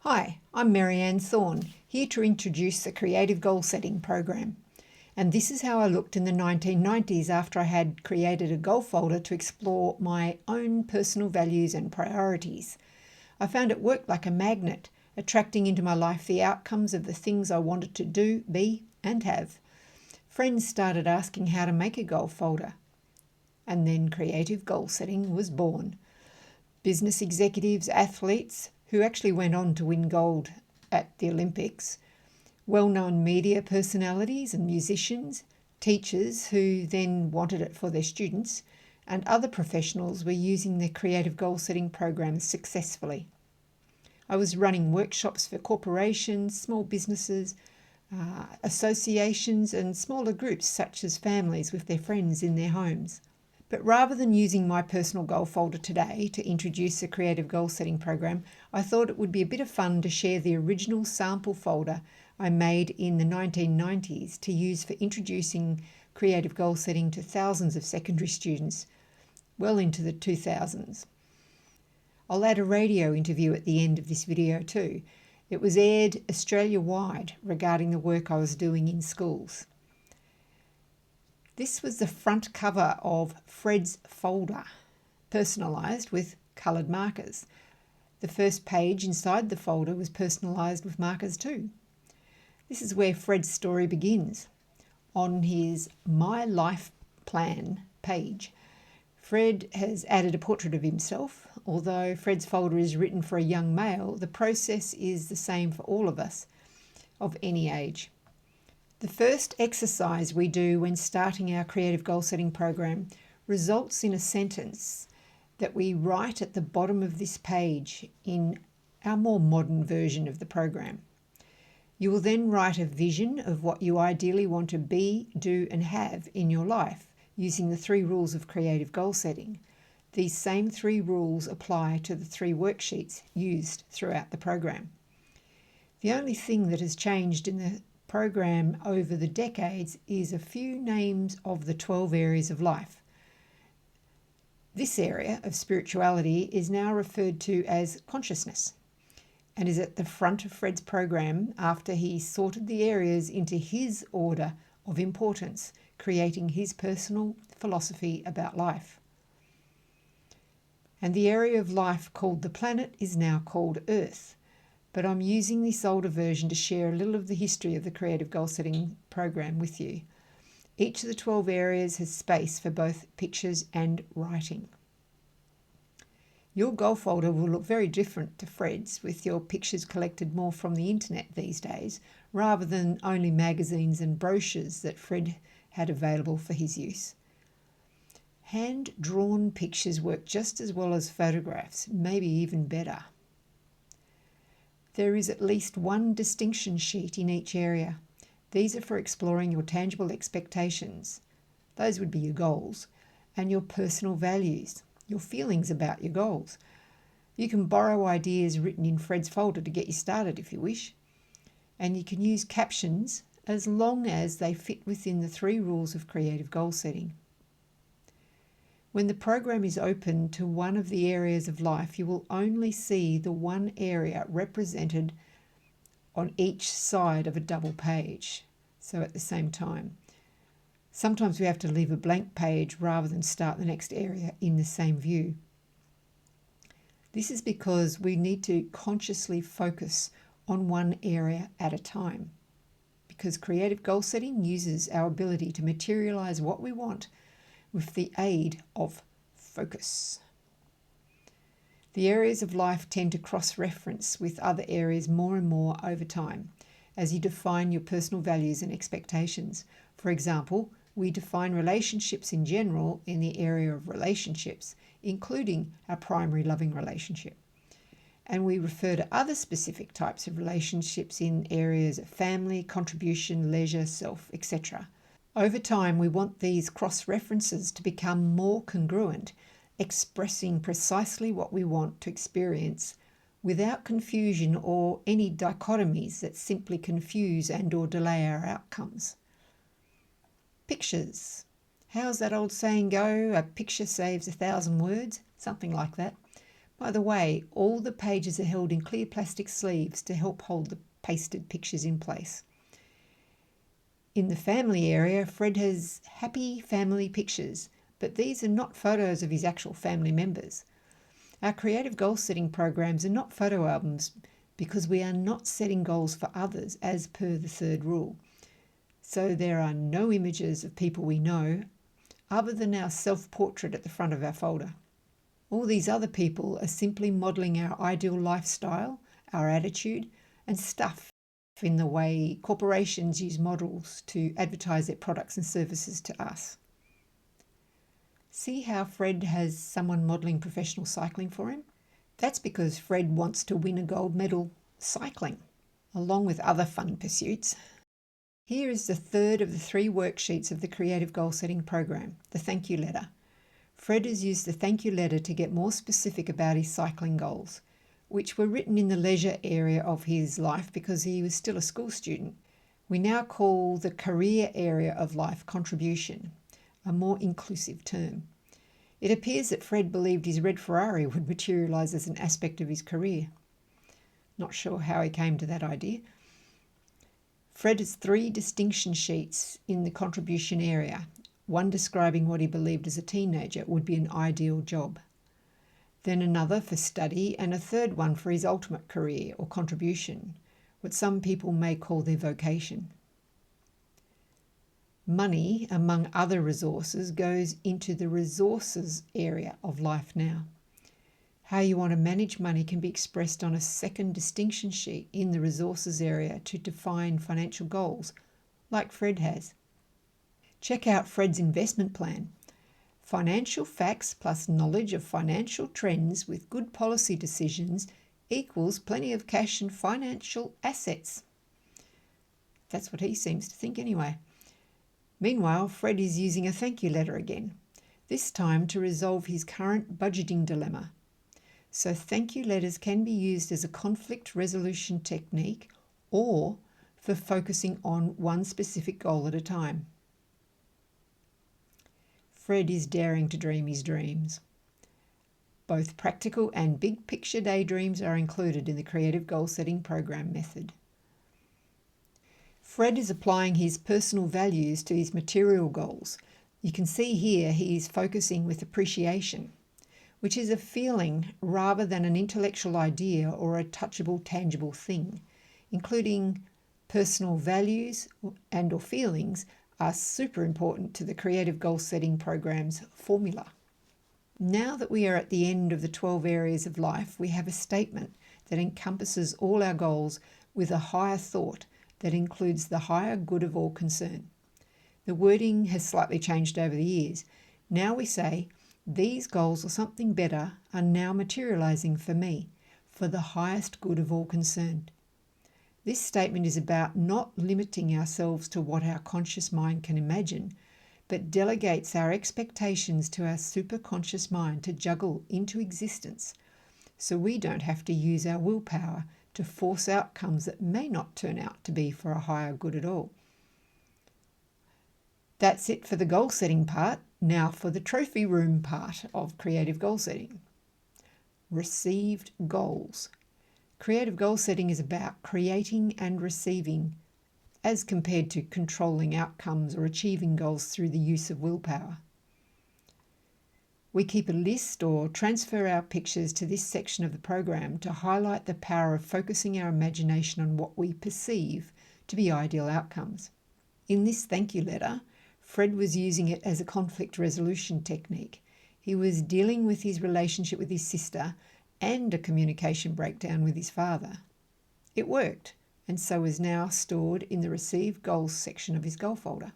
Hi, I'm Marianne Thorne, here to introduce the Creative Goal Setting program. And this is how I looked in the 1990s after I had created a goal folder to explore my own personal values and priorities. I found it worked like a magnet, attracting into my life the outcomes of the things I wanted to do, be, and have. Friends started asking how to make a goal folder. And then Creative Goal Setting was born. Business executives, athletes, who actually went on to win gold at the Olympics, well-known media personalities and musicians, teachers who then wanted it for their students, and other professionals were using the creative goal setting programs successfully. I was running workshops for corporations, small businesses, associations and smaller groups such as families with their friends in their homes. But rather than using my personal goal folder today to introduce a creative goal setting program, I thought it would be a bit of fun to share the original sample folder I made in the 1990s to use for introducing creative goal setting to thousands of secondary students well into the 2000s. I'll add a radio interview at the end of this video too. It was aired Australia-wide regarding the work I was doing in schools. This was the front cover of Fred's folder, personalised with coloured markers. The first page inside the folder was personalised with markers too. This is where Fred's story begins. On his My Life Plan page, Fred has added a portrait of himself. Although Fred's folder is written for a young male, the process is the same for all of us of any age. The first exercise we do when starting our creative goal setting program results in a sentence that we write at the bottom of this page in our more modern version of the program. You will then write a vision of what you ideally want to be, do and have in your life using the 3 rules of creative goal setting. These same 3 rules apply to the 3 worksheets used throughout the program. The only thing that has changed in the program over the decades is a few names of the 12 areas of life. This area of spirituality is now referred to as consciousness and is at the front of Fred's program after he sorted the areas into his order of importance, creating his personal philosophy about life. And the area of life called the planet is now called Earth. But I'm using this older version to share a little of the history of the Creative Goal Setting program with you. Each of the 12 areas has space for both pictures and writing. Your goal folder will look very different to Fred's, with your pictures collected more from the internet these days, rather than only magazines and brochures that Fred had available for his use. Hand-drawn pictures work just as well as photographs, maybe even better. There is at least 1 distinction sheet in each area. These are for exploring your tangible expectations. Those would be your goals, and your personal values, your feelings about your goals. You can borrow ideas written in Fred's folder to get you started if you wish. And you can use captions as long as they fit within the 3 rules of creative goal setting. When the program is open to one of the areas of life, you will only see the one area represented on each side of a double page, so at the same time. Sometimes we have to leave a blank page rather than start the next area in the same view. This is because we need to consciously focus on one area at a time, because creative goal setting uses our ability to materialize what we want with the aid of focus. The areas of life tend to cross-reference with other areas more and more over time as you define your personal values and expectations. For example, we define relationships in general in the area of relationships, including our primary loving relationship. And we refer to other specific types of relationships in areas of family, contribution, leisure, self, etc. Over time, we want these cross-references to become more congruent, expressing precisely what we want to experience without confusion or any dichotomies that simply confuse and or delay our outcomes. Pictures. How's that old saying go? A picture saves 1,000 words? Something like that. By the way, all the pages are held in clear plastic sleeves to help hold the pasted pictures in place. In the family area, Fred has happy family pictures, but these are not photos of his actual family members. Our creative goal setting programs are not photo albums because we are not setting goals for others as per the third rule. So there are no images of people we know other than our self-portrait at the front of our folder. All these other people are simply modelling our ideal lifestyle, our attitude, and stuff in the way corporations use models to advertise their products and services to us. See how Fred has someone modelling professional cycling for him? That's because Fred wants to win a gold medal cycling, along with other fun pursuits. Here is the third of the 3 worksheets of the Creative Goal Setting program, the thank you letter. Fred has used the thank you letter to get more specific about his cycling goals, which were written in the leisure area of his life because he was still a school student. We now call the career area of life contribution, a more inclusive term. It appears that Fred believed his red Ferrari would materialise as an aspect of his career. Not sure how he came to that idea. Fred has 3 distinction sheets in the contribution area, one describing what he believed as a teenager would be an ideal job, then another for study, and a third one for his ultimate career or contribution, what some people may call their vocation. Money, among other resources, goes into the resources area of life now. How you want to manage money can be expressed on a second distinction sheet in the resources area to define financial goals, like Fred has. Check out Fred's investment plan. Financial facts plus knowledge of financial trends with good policy decisions equals plenty of cash and financial assets. That's what he seems to think anyway. Meanwhile, Fred is using a thank you letter again, this time to resolve his current budgeting dilemma. So thank you letters can be used as a conflict resolution technique or for focusing on one specific goal at a time. Fred is daring to dream his dreams. Both practical and big picture daydreams are included in the Creative Goal Setting Program method. Fred is applying his personal values to his material goals. You can see here he is focusing with appreciation, which is a feeling rather than an intellectual idea or a touchable, tangible thing, including personal values and or feelings are super important to the Creative Goal Setting Program's formula. Now that we are at the end of the 12 areas of life, we have a statement that encompasses all our goals with a higher thought that includes the higher good of all concerned. The wording has slightly changed over the years. Now we say, these goals or something better are now materializing for me, for the highest good of all concerned. This statement is about not limiting ourselves to what our conscious mind can imagine, but delegates our expectations to our superconscious mind to juggle into existence, so we don't have to use our willpower to force outcomes that may not turn out to be for a higher good at all. That's it for the goal setting part. Now for the trophy room part of creative goal setting. Received goals. Creative goal setting is about creating and receiving, as compared to controlling outcomes or achieving goals through the use of willpower. We keep a list or transfer our pictures to this section of the program to highlight the power of focusing our imagination on what we perceive to be ideal outcomes. In this thank you letter, Fred was using it as a conflict resolution technique. He was dealing with his relationship with his sister and a communication breakdown with his father. It worked, and so is now stored in the Received Goals section of his goal folder.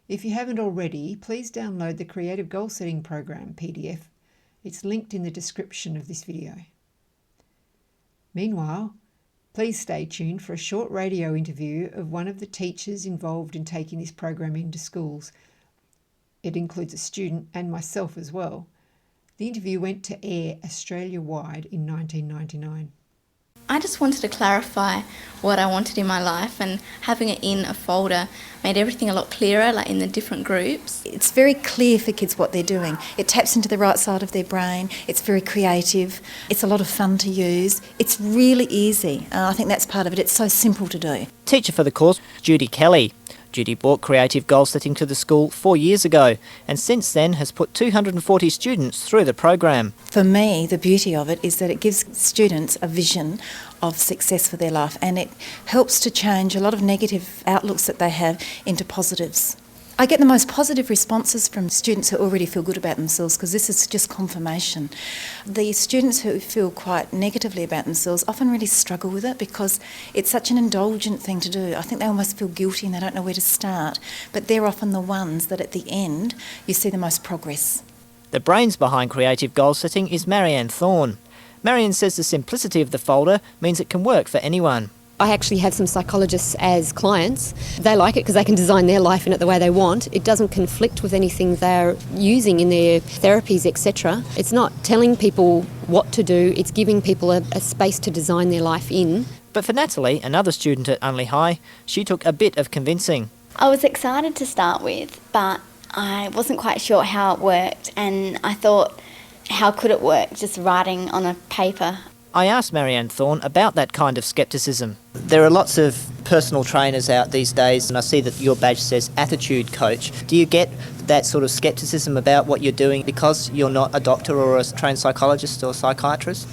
If you haven't already, please download the Creative Goal Setting Program PDF. It's linked in the description of this video. Meanwhile, please stay tuned for a short radio interview of one of the teachers involved in taking this program into schools. It includes a student and myself as well. The interview went to air Australia-wide in 1999. I just wanted to clarify what I wanted in my life, and having it in a folder made everything a lot clearer, like in the different groups. It's very clear for kids what they're doing. It taps into the right side of their brain. It's very creative. It's a lot of fun to use. It's really easy. I think that's part of it. It's so simple to do. Teacher for the course, Judy Kelly. Judy brought creative goal setting to the school 4 years ago and since then has put 240 students through the program. For me, the beauty of it is that it gives students a vision of success for their life, and it helps to change a lot of negative outlooks that they have into positives. I get the most positive responses from students who already feel good about themselves, because this is just confirmation. The students who feel quite negatively about themselves often really struggle with it because it's such an indulgent thing to do. I think they almost feel guilty and they don't know where to start. But they're often the ones that at the end you see the most progress. The brains behind creative goal setting is Marianne Thorne. Marianne says the simplicity of the folder means it can work for anyone. I actually have some psychologists as clients. They like it because they can design their life in it the way they want. It doesn't conflict with anything they're using in their therapies, etc. It's not telling people what to do, it's giving people a space to design their life in. But for Natalie, another student at Unley High, she took a bit of convincing. I was excited to start with, but I wasn't quite sure how it worked, and I thought, how could it work just writing on a paper? I asked Marianne Thorne about that kind of scepticism. There are lots of personal trainers out these days, and I see that your badge says attitude coach. Do you get that sort of scepticism about what you're doing because you're not a doctor or a trained psychologist or psychiatrist?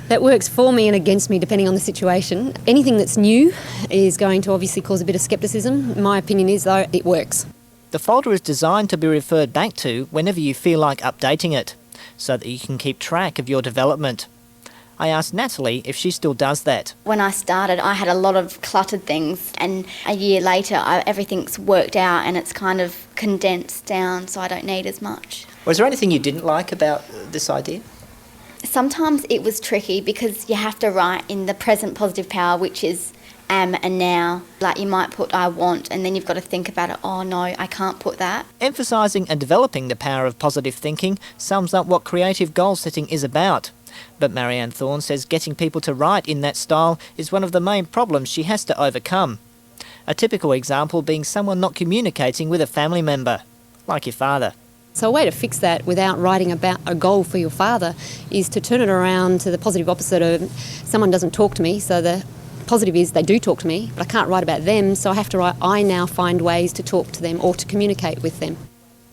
That works for me and against me depending on the situation. Anything that's new is going to obviously cause a bit of scepticism. My opinion is, though, it works. The folder is designed to be referred back to whenever you feel like updating it, so that you can keep track of your development. I asked Natalie if she still does that. When I started, I had a lot of cluttered things, and a year later, everything's worked out and it's kind of condensed down, so I don't need as much. Was there anything you didn't like about this idea? Sometimes it was tricky because you have to write in the present positive power, which is am and now. Like you might put I want, and then you've got to think about it. Oh no, I can't put that. Emphasising and developing the power of positive thinking sums up what creative goal setting is about. But Marianne Thorne says getting people to write in that style is one of the main problems she has to overcome. A typical example being someone not communicating with a family member, like your father. So a way to fix that without writing about a goal for your father is to turn it around to the positive opposite of someone doesn't talk to me, so the positive is they do talk to me, but I can't write about them, so I have to write I now find ways to talk to them or to communicate with them.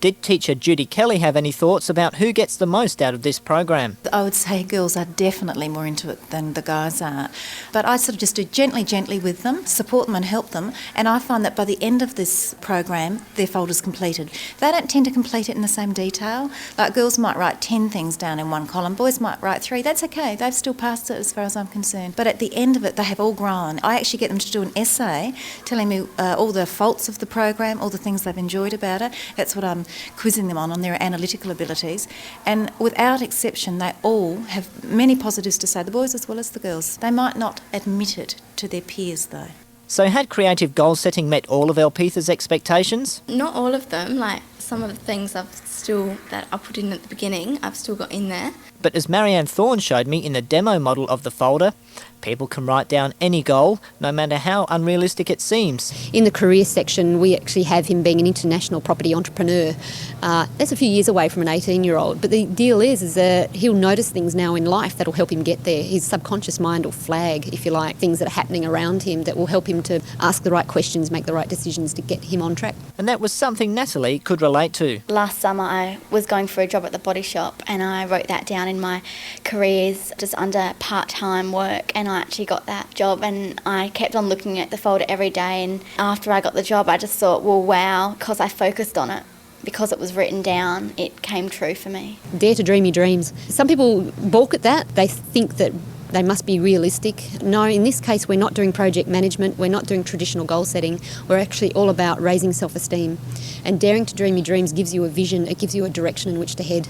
Did teacher Judy Kelly have any thoughts about who gets the most out of this program? I would say girls are definitely more into it than the guys are. But I sort of just do gently with them, support them and help them. And I find that by the end of this program, their folder's completed. They don't tend to complete it in the same detail. Like girls might write 10 things down in one column, boys might write 3. That's okay, they've still passed it as far as I'm concerned. But at the end of it, they have all grown. I actually get them to do an essay telling me all the faults of the program, all the things they've enjoyed about it. That's what I'm quizzing them on their analytical abilities, and without exception they all have many positives to say, the boys as well as the girls. They might not admit it to their peers though. So had creative goal setting met all of Elpitha's expectations? Not all of them, like some of the things that I put in at the beginning, I've still got in there. But as Marianne Thorne showed me in the demo model of the folder, people can write down any goal, no matter how unrealistic it seems. In the career section, we actually have him being an international property entrepreneur. That's a few years away from an 18-year-old, but the deal is that he'll notice things now in life that'll help him get there. His subconscious mind will flag, if you like, things that are happening around him that will help him to ask the right questions, make the right decisions to get him on track. And that was something Natalie could relate to. Last summer I was going for a job at the body shop, and I wrote that down in my careers just under part-time work, and I actually got that job, and I kept on looking at the folder every day, and after I got the job I just thought, well, wow, because I focused on it, because it was written down, it came true for me. Dare to dream your dreams. Some people balk at that. They think that they must be realistic. No, in this case we're not doing project management, we're not doing traditional goal setting, we're actually all about raising self-esteem. And daring to dream your dreams gives you a vision, it gives you a direction in which to head.